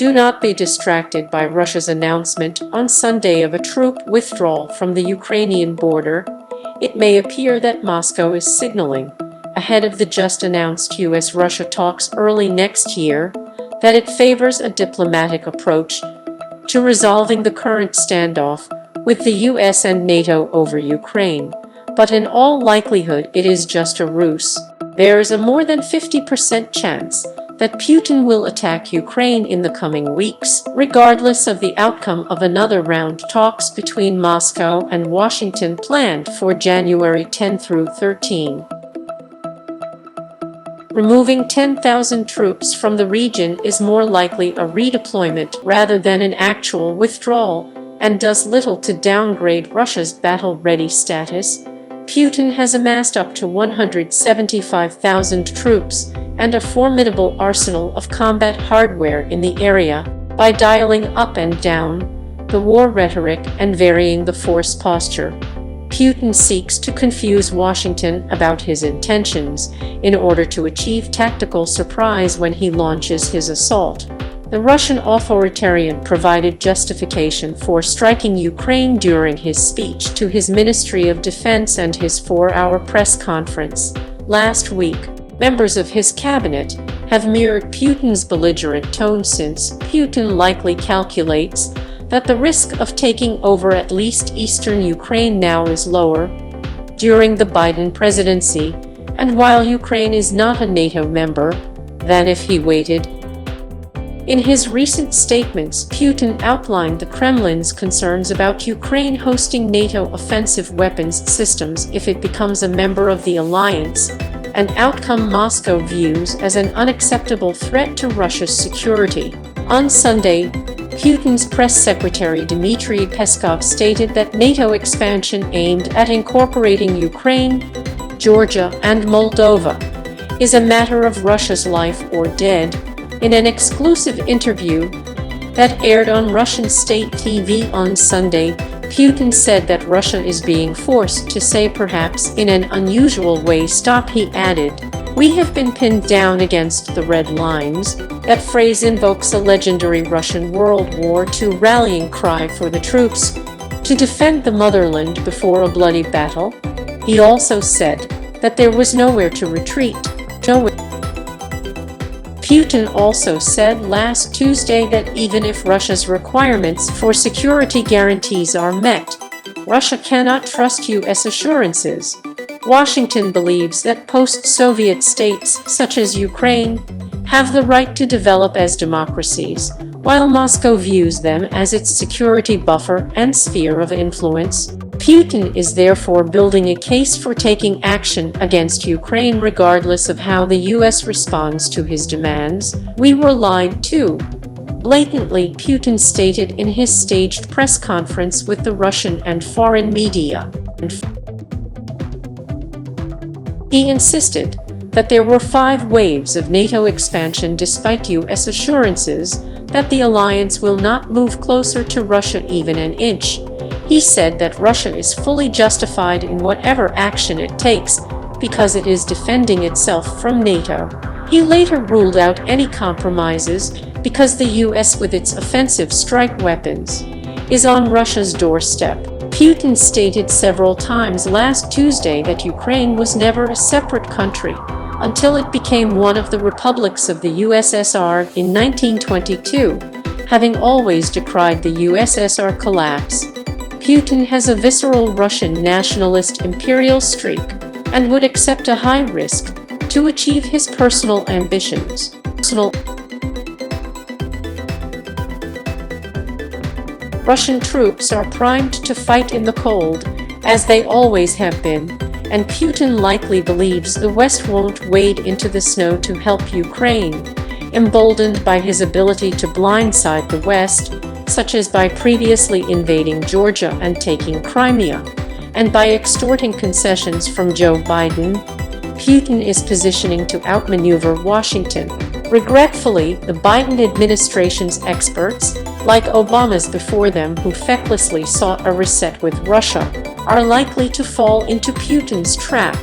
Do not be distracted by Russia's announcement on Sunday of a troop withdrawal from the Ukrainian border. It may appear that Moscow is signaling, ahead of the just-announced US-Russia talks early next year, that it favors a diplomatic approach to resolving the current standoff with the US and NATO over Ukraine. But in all likelihood, it is just a ruse. There is a more than 50% chance that Putin will attack Ukraine in the coming weeks, regardless of the outcome of another round talks between Moscow and Washington planned for January 10 through 13. Removing 10,000 troops from the region is more likely a redeployment rather than an actual withdrawal, and does little to downgrade Russia's battle-ready status. Putin has amassed up to 175,000 troops and a formidable arsenal of combat hardware in the area by dialing up and down the war rhetoric and varying the force posture. Putin seeks to confuse Washington about his intentions in order to achieve tactical surprise when he launches his assault. The Russian authoritarian provided justification for striking Ukraine during his speech to his Ministry of Defense and his 4-hour press conference last week. Members of his cabinet have mirrored Putin's belligerent tone since Putin likely calculates that the risk of taking over at least eastern Ukraine now is lower during the Biden presidency, and while Ukraine is not a NATO member, than if he waited. In his recent statements, Putin outlined the Kremlin's concerns about Ukraine hosting NATO offensive weapons systems if it becomes a member of the alliance, an outcome Moscow views as an unacceptable threat to Russia's security. On Sunday, Putin's press secretary Dmitry Peskov stated that NATO expansion aimed at incorporating Ukraine, Georgia, and Moldova is a matter of Russia's life or dead. In an exclusive interview that aired on Russian state TV on Sunday, Putin said that Russia is being forced to say, perhaps in an unusual way, stop. He added, "We have been pinned down against the red lines." That phrase invokes a legendary Russian World War II rallying cry for the troops to defend the motherland before a bloody battle. He also said that there was nowhere to retreat. Putin also said last Tuesday that even if Russia's requirements for security guarantees are met, Russia cannot trust US assurances. Washington believes that post-Soviet states, such as Ukraine, have the right to develop as democracies, while Moscow views them as its security buffer and sphere of influence. Putin is therefore building a case for taking action against Ukraine regardless of how the US responds to his demands. "We were lied to," blatantly Putin stated in his staged press conference with the Russian and foreign media. He insisted that there were 5 waves of NATO expansion despite US assurances that the alliance will not move closer to Russia even an inch. He said that Russia is fully justified in whatever action it takes because it is defending itself from NATO. He later ruled out any compromises because the US, with its offensive strike weapons, is on Russia's doorstep. Putin stated several times last Tuesday that Ukraine was never a separate country until it became one of the republics of the USSR in 1922, having always decried the USSR collapse. Putin has a visceral Russian nationalist imperial streak and would accept a high risk to achieve his personal ambitions. Russian troops are primed to fight in the cold, as they always have been, and Putin likely believes the West won't wade into the snow to help Ukraine, emboldened by his ability to blindside the West, such as by previously invading Georgia and taking Crimea, and by extorting concessions from Joe Biden. Putin is positioning to outmaneuver Washington. Regretfully, the Biden administration's experts, like Obama's before them who fecklessly sought a reset with Russia, are likely to fall into Putin's trap.